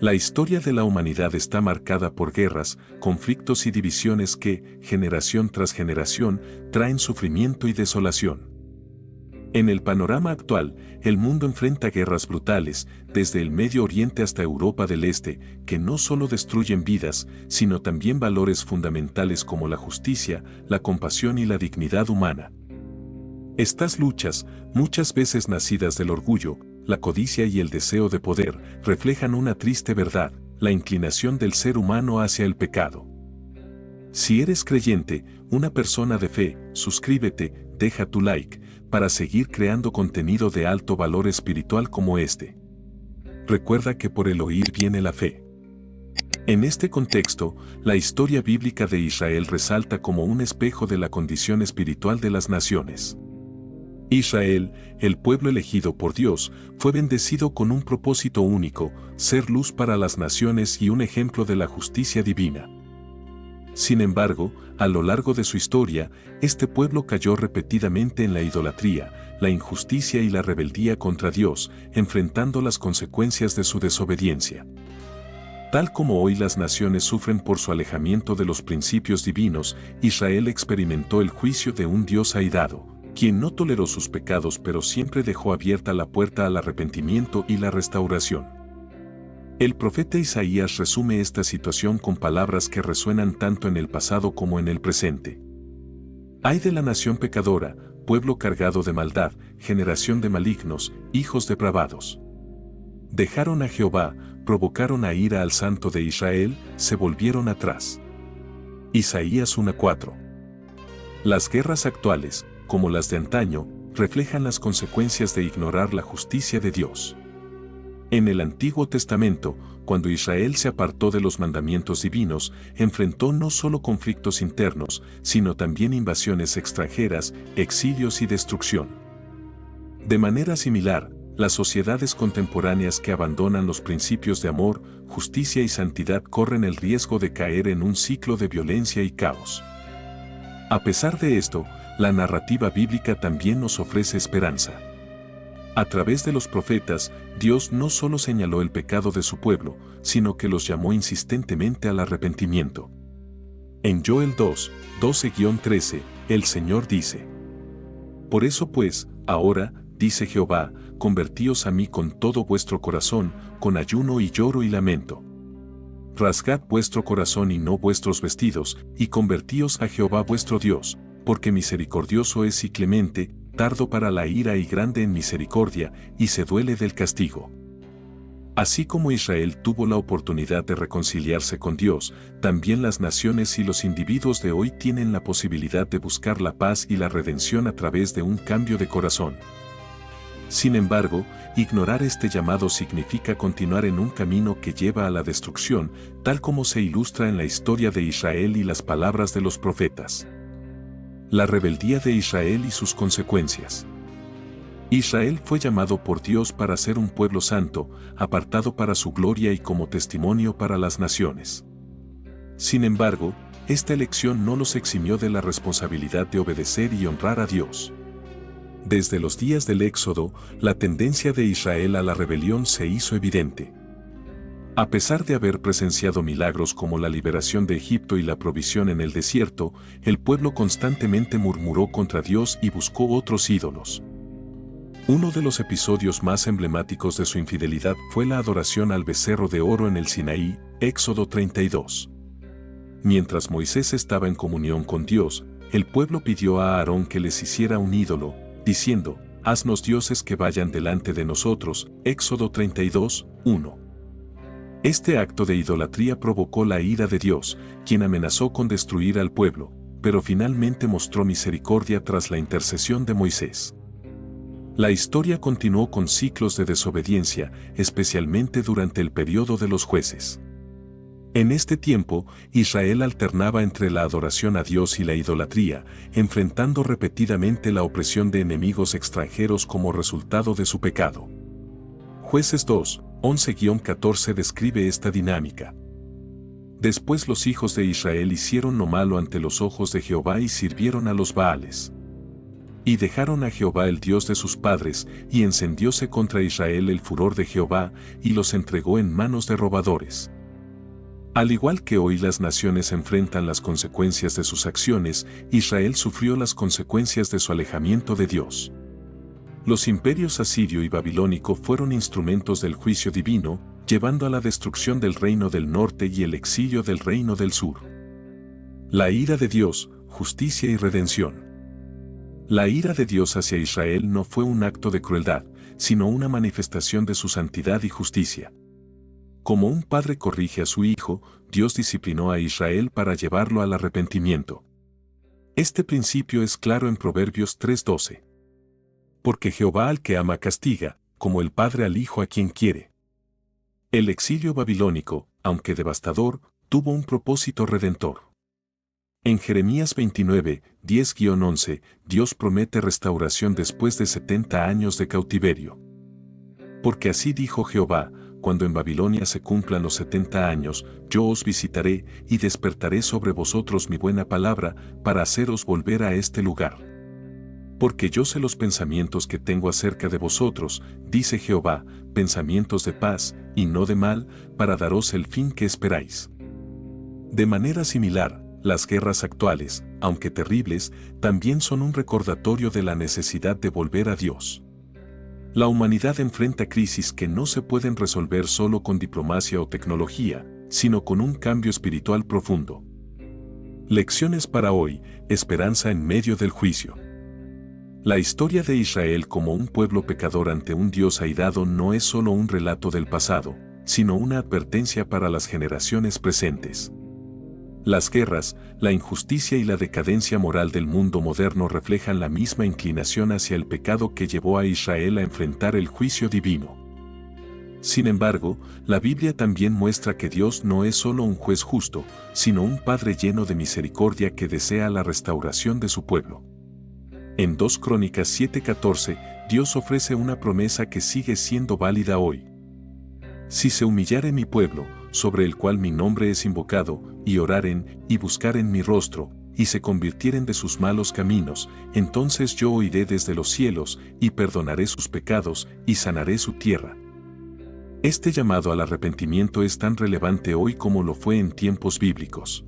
La historia de la humanidad está marcada por guerras, conflictos y divisiones que, generación tras generación, traen sufrimiento y desolación. En el panorama actual, el mundo enfrenta guerras brutales, desde el Medio Oriente hasta Europa del Este, que no solo destruyen vidas, sino también valores fundamentales como la justicia, la compasión y la dignidad humana. Estas luchas, muchas veces nacidas del orgullo, la codicia y el deseo de poder, reflejan una triste verdad, la inclinación del ser humano hacia el pecado. Si eres creyente, una persona de fe, suscríbete, deja tu like, para seguir creando contenido de alto valor espiritual como este. Recuerda que por el oír viene la fe. En este contexto, la historia bíblica de Israel resalta como un espejo de la condición espiritual de las naciones. Israel, el pueblo elegido por Dios, fue bendecido con un propósito único, ser luz para las naciones y un ejemplo de la justicia divina. Sin embargo, a lo largo de su historia, este pueblo cayó repetidamente en la idolatría, la injusticia y la rebeldía contra Dios, enfrentando las consecuencias de su desobediencia. Tal como hoy las naciones sufren por su alejamiento de los principios divinos, Israel experimentó el juicio de un Dios airado, quien no toleró sus pecados pero siempre dejó abierta la puerta al arrepentimiento y la restauración. El profeta Isaías resume esta situación con palabras que resuenan tanto en el pasado como en el presente. Ay de la nación pecadora, pueblo cargado de maldad, generación de malignos, hijos depravados. Dejaron a Jehová, provocaron a ira al Santo de Israel, se volvieron atrás. Isaías 1:4. Las guerras actuales, como las de antaño, reflejan las consecuencias de ignorar la justicia de Dios. En el Antiguo Testamento, cuando Israel se apartó de los mandamientos divinos, enfrentó no solo conflictos internos, sino también invasiones extranjeras, exilios y destrucción. De manera similar, las sociedades contemporáneas que abandonan los principios de amor, justicia y santidad corren el riesgo de caer en un ciclo de violencia y caos. A pesar de esto, la narrativa bíblica también nos ofrece esperanza. A través de los profetas, Dios no solo señaló el pecado de su pueblo, sino que los llamó insistentemente al arrepentimiento. En Joel 2, 12-13, el Señor dice: Por eso pues, ahora, dice Jehová, convertíos a mí con todo vuestro corazón, con ayuno y lloro y lamento. Rasgad vuestro corazón y no vuestros vestidos, y convertíos a Jehová vuestro Dios, porque misericordioso es y clemente, tardo para la ira y grande en misericordia, y se duele del castigo. Así como Israel tuvo la oportunidad de reconciliarse con Dios, también las naciones y los individuos de hoy tienen la posibilidad de buscar la paz y la redención a través de un cambio de corazón. Sin embargo, ignorar este llamado significa continuar en un camino que lleva a la destrucción, tal como se ilustra en la historia de Israel y las palabras de los profetas. La rebeldía de Israel y sus consecuencias. Israel fue llamado por Dios para ser un pueblo santo, apartado para su gloria y como testimonio para las naciones. Sin embargo, esta elección no los eximió de la responsabilidad de obedecer y honrar a Dios. Desde los días del Éxodo, la tendencia de Israel a la rebelión se hizo evidente. A pesar de haber presenciado milagros como la liberación de Egipto y la provisión en el desierto, el pueblo constantemente murmuró contra Dios y buscó otros ídolos. Uno de los episodios más emblemáticos de su infidelidad fue la adoración al becerro de oro en el Sinaí, Éxodo 32. Mientras Moisés estaba en comunión con Dios, el pueblo pidió a Aarón que les hiciera un ídolo, diciendo: «Haznos dioses que vayan delante de nosotros», Éxodo 32, 1. Este acto de idolatría provocó la ira de Dios, quien amenazó con destruir al pueblo, pero finalmente mostró misericordia tras la intercesión de Moisés. La historia continuó con ciclos de desobediencia, especialmente durante el periodo de los jueces. En este tiempo, Israel alternaba entre la adoración a Dios y la idolatría, enfrentando repetidamente la opresión de enemigos extranjeros como resultado de su pecado. Jueces 2, 11-14 describe esta dinámica. Después los hijos de Israel hicieron lo malo ante los ojos de Jehová y sirvieron a los Baales. Y dejaron a Jehová el Dios de sus padres, y encendióse contra Israel el furor de Jehová, y los entregó en manos de robadores. Al igual que hoy las naciones enfrentan las consecuencias de sus acciones, Israel sufrió las consecuencias de su alejamiento de Dios. Los imperios asirio y babilónico fueron instrumentos del juicio divino, llevando a la destrucción del reino del norte y el exilio del reino del sur. La ira de Dios, justicia y redención. La ira de Dios hacia Israel no fue un acto de crueldad, sino una manifestación de su santidad y justicia. Como un padre corrige a su hijo, Dios disciplinó a Israel para llevarlo al arrepentimiento. Este principio es claro en Proverbios 3:12. Porque Jehová al que ama castiga, como el padre al hijo a quien quiere. El exilio babilónico, aunque devastador, tuvo un propósito redentor. En Jeremías 29, 10-11, Dios promete restauración después de 70 años de cautiverio. Porque así dijo Jehová, cuando en Babilonia se cumplan los 70 años, yo os visitaré y despertaré sobre vosotros mi buena palabra para haceros volver a este lugar. Porque yo sé los pensamientos que tengo acerca de vosotros, dice Jehová, pensamientos de paz y no de mal, para daros el fin que esperáis. De manera similar, las guerras actuales, aunque terribles, también son un recordatorio de la necesidad de volver a Dios. La humanidad enfrenta crisis que no se pueden resolver solo con diplomacia o tecnología, sino con un cambio espiritual profundo. Lecciones para hoy, esperanza en medio del juicio. La historia de Israel como un pueblo pecador ante un Dios airado no es solo un relato del pasado, sino una advertencia para las generaciones presentes. Las guerras, la injusticia y la decadencia moral del mundo moderno reflejan la misma inclinación hacia el pecado que llevó a Israel a enfrentar el juicio divino. Sin embargo, la Biblia también muestra que Dios no es solo un juez justo, sino un Padre lleno de misericordia que desea la restauración de su pueblo. En 2 Crónicas 7:14, Dios ofrece una promesa que sigue siendo válida hoy. Si se humillare mi pueblo, sobre el cual mi nombre es invocado, y oraren, y buscaren mi rostro, y se convirtieren de sus malos caminos, entonces yo oiré desde los cielos, y perdonaré sus pecados, y sanaré su tierra. Este llamado al arrepentimiento es tan relevante hoy como lo fue en tiempos bíblicos.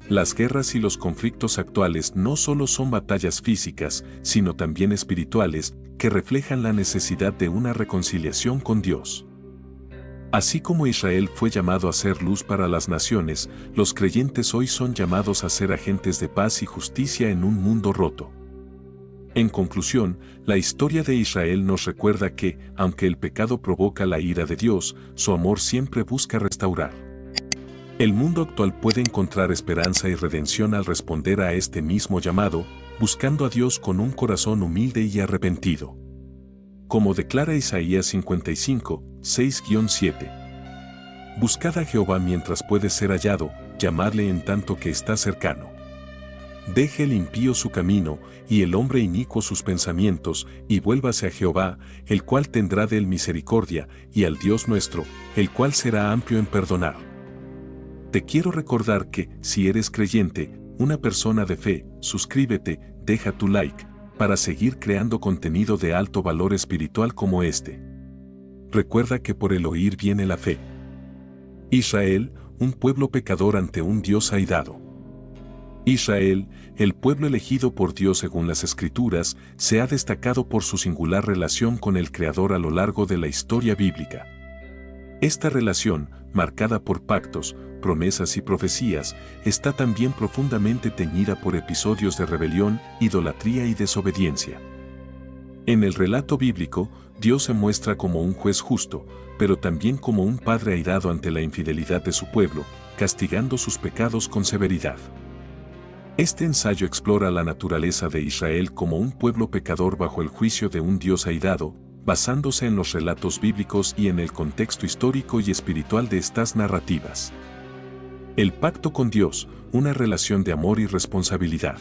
Las guerras y los conflictos actuales no solo son batallas físicas, sino también espirituales, que reflejan la necesidad de una reconciliación con Dios. Así como Israel fue llamado a ser luz para las naciones, los creyentes hoy son llamados a ser agentes de paz y justicia en un mundo roto. En conclusión, la historia de Israel nos recuerda que, aunque el pecado provoca la ira de Dios, su amor siempre busca restaurar. El mundo actual puede encontrar esperanza y redención al responder a este mismo llamado, buscando a Dios con un corazón humilde y arrepentido. Como declara Isaías 55, 6-7. Buscad a Jehová mientras puede ser hallado, llamadle en tanto que está cercano. Deje el impío su camino, y el hombre inicuo sus pensamientos, y vuélvase a Jehová, el cual tendrá de él misericordia, y al Dios nuestro, el cual será amplio en perdonar. Te quiero recordar que, si eres creyente, una persona de fe, suscríbete, deja tu like, para seguir creando contenido de alto valor espiritual como este. Recuerda que por el oír viene la fe. Israel, un pueblo pecador ante un Dios airado. Israel, el pueblo elegido por Dios según las Escrituras, se ha destacado por su singular relación con el Creador a lo largo de la historia bíblica. Esta relación, marcada por pactos, promesas y profecías, está también profundamente teñida por episodios de rebelión, idolatría y desobediencia. En el relato bíblico, Dios se muestra como un juez justo, pero también como un padre airado ante la infidelidad de su pueblo, castigando sus pecados con severidad. Este ensayo explora la naturaleza de Israel como un pueblo pecador bajo el juicio de un Dios airado, basándose en los relatos bíblicos y en el contexto histórico y espiritual de estas narrativas. El pacto con Dios, una relación de amor y responsabilidad.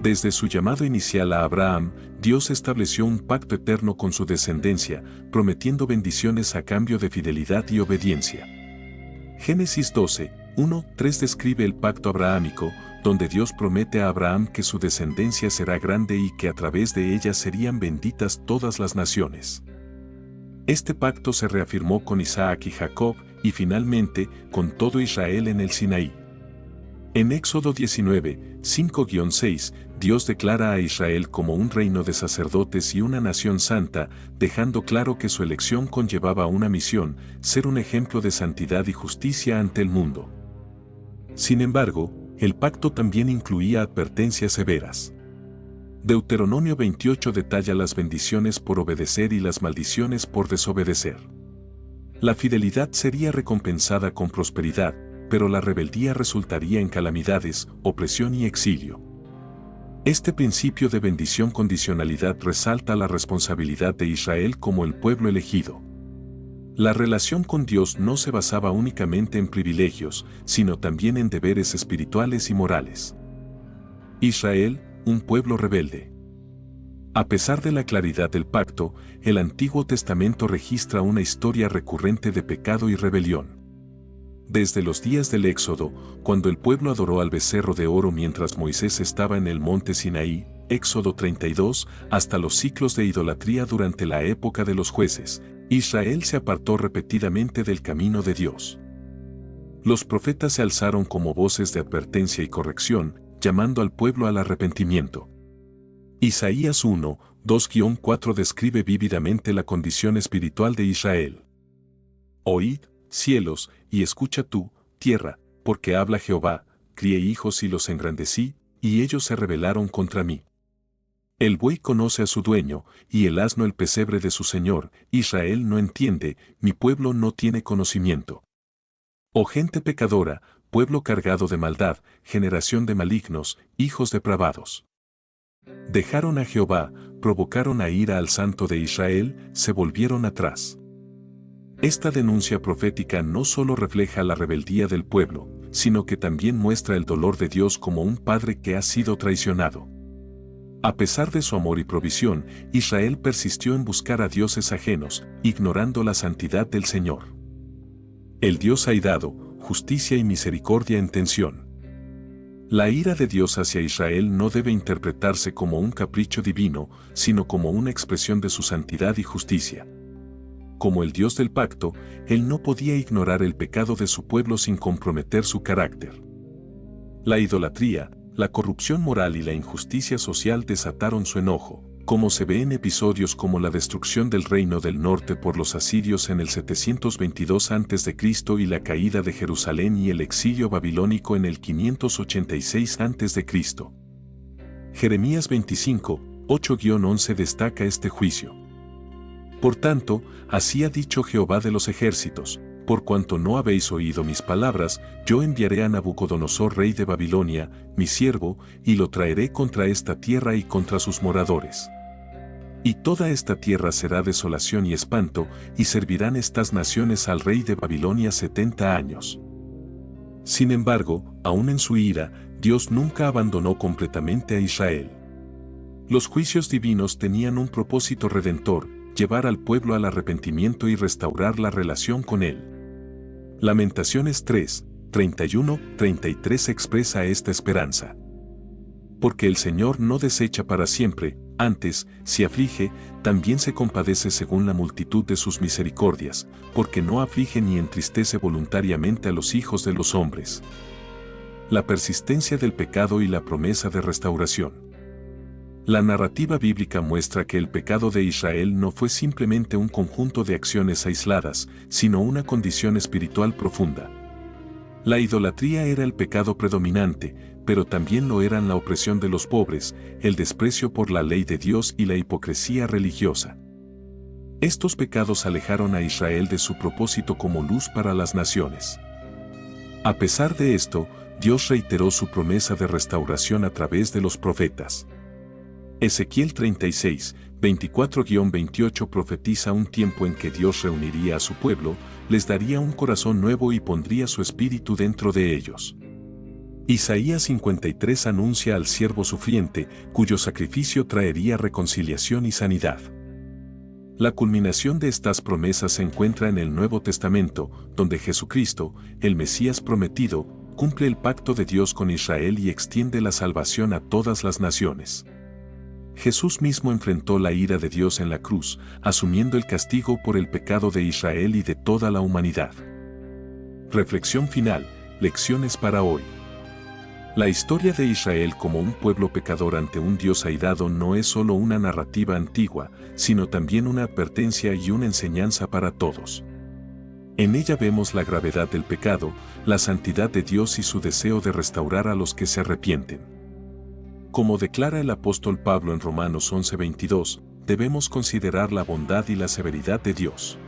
Desde su llamado inicial a Abraham, Dios estableció un pacto eterno con su descendencia, prometiendo bendiciones a cambio de fidelidad y obediencia. Génesis 12, 1-3 describe el pacto abrahámico, donde Dios promete a Abraham que su descendencia será grande y que a través de ella serían benditas todas las naciones. Este pacto se reafirmó con Isaac y Jacob, y finalmente, con todo Israel en el Sinaí. En Éxodo 19, 5-6, Dios declara a Israel como un reino de sacerdotes y una nación santa, dejando claro que su elección conllevaba una misión, ser un ejemplo de santidad y justicia ante el mundo. Sin embargo, el pacto también incluía advertencias severas. Deuteronomio 28 detalla las bendiciones por obedecer y las maldiciones por desobedecer. La fidelidad sería recompensada con prosperidad, pero la rebeldía resultaría en calamidades, opresión y exilio. Este principio de bendición-condicionalidad resalta la responsabilidad de Israel como el pueblo elegido. La relación con Dios no se basaba únicamente en privilegios, sino también en deberes espirituales y morales. Israel, un pueblo rebelde. A pesar de la claridad del pacto, el Antiguo Testamento registra una historia recurrente de pecado y rebelión. Desde los días del Éxodo, cuando el pueblo adoró al becerro de oro mientras Moisés estaba en el monte Sinaí, Éxodo 32, hasta los ciclos de idolatría durante la época de los jueces, Israel se apartó repetidamente del camino de Dios. Los profetas se alzaron como voces de advertencia y corrección, llamando al pueblo al arrepentimiento. Isaías 1, 2-4 describe vívidamente la condición espiritual de Israel. Oíd, cielos, y escucha tú, tierra, porque habla Jehová, crié hijos y los engrandecí, y ellos se rebelaron contra mí. El buey conoce a su dueño, y el asno el pesebre de su señor. Israel no entiende, mi pueblo no tiene conocimiento. Oh gente pecadora, pueblo cargado de maldad, generación de malignos, hijos depravados. Dejaron a Jehová, provocaron a ira al Santo de Israel, se volvieron atrás. Esta denuncia profética no solo refleja la rebeldía del pueblo, sino que también muestra el dolor de Dios como un padre que ha sido traicionado. A pesar de su amor y provisión, Israel persistió en buscar a dioses ajenos, ignorando la santidad del Señor. El Dios airado, justicia y misericordia en tensión. La ira de Dios hacia Israel no debe interpretarse como un capricho divino, sino como una expresión de su santidad y justicia. Como el Dios del pacto, Él no podía ignorar el pecado de su pueblo sin comprometer su carácter. La idolatría, la corrupción moral y la injusticia social desataron su enojo, como se ve en episodios como la destrucción del reino del norte por los asirios en el 722 a.C. y la caída de Jerusalén y el exilio babilónico en el 586 a.C. Jeremías 25, 8-11 destaca este juicio. Por tanto, así ha dicho Jehová de los ejércitos, por cuanto no habéis oído mis palabras, yo enviaré a Nabucodonosor rey de Babilonia, mi siervo, y lo traeré contra esta tierra y contra sus moradores. Y toda esta tierra será desolación y espanto, y servirán estas naciones al rey de Babilonia 70 años. Sin embargo, aun en su ira, Dios nunca abandonó completamente a Israel. Los juicios divinos tenían un propósito redentor, llevar al pueblo al arrepentimiento y restaurar la relación con él. Lamentaciones 3, 31-33 expresa esta esperanza. Porque el Señor no desecha para siempre, antes, si aflige, también se compadece según la multitud de sus misericordias, porque no aflige ni entristece voluntariamente a los hijos de los hombres. La persistencia del pecado y la promesa de restauración. La narrativa bíblica muestra que el pecado de Israel no fue simplemente un conjunto de acciones aisladas, sino una condición espiritual profunda. La idolatría era el pecado predominante, pero también lo eran la opresión de los pobres, el desprecio por la ley de Dios y la hipocresía religiosa. Estos pecados alejaron a Israel de su propósito como luz para las naciones. A pesar de esto, Dios reiteró su promesa de restauración a través de los profetas. Ezequiel 36, 24-28 profetiza un tiempo en que Dios reuniría a su pueblo, les daría un corazón nuevo y pondría su espíritu dentro de ellos. Isaías 53 anuncia al siervo sufriente, cuyo sacrificio traería reconciliación y sanidad. La culminación de estas promesas se encuentra en el Nuevo Testamento, donde Jesucristo, el Mesías prometido, cumple el pacto de Dios con Israel y extiende la salvación a todas las naciones. Jesús mismo enfrentó la ira de Dios en la cruz, asumiendo el castigo por el pecado de Israel y de toda la humanidad. Reflexión final, lecciones para hoy. La historia de Israel como un pueblo pecador ante un Dios airado no es solo una narrativa antigua, sino también una advertencia y una enseñanza para todos. En ella vemos la gravedad del pecado, la santidad de Dios y su deseo de restaurar a los que se arrepienten. Como declara el apóstol Pablo en Romanos 11:22, debemos considerar la bondad y la severidad de Dios.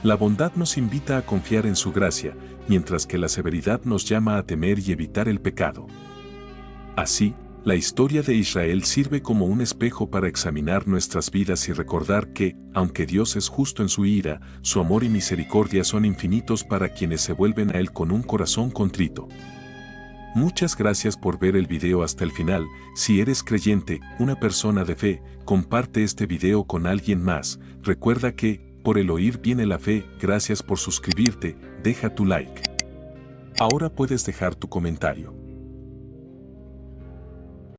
La bondad nos invita a confiar en su gracia, mientras que la severidad nos llama a temer y evitar el pecado. Así, la historia de Israel sirve como un espejo para examinar nuestras vidas y recordar que, aunque Dios es justo en su ira, su amor y misericordia son infinitos para quienes se vuelven a Él con un corazón contrito. Muchas gracias por ver el video hasta el final. Si eres creyente, una persona de fe, comparte este video con alguien más. Recuerda que, por el oír viene la fe. Gracias por suscribirte, deja tu like. Ahora puedes dejar tu comentario.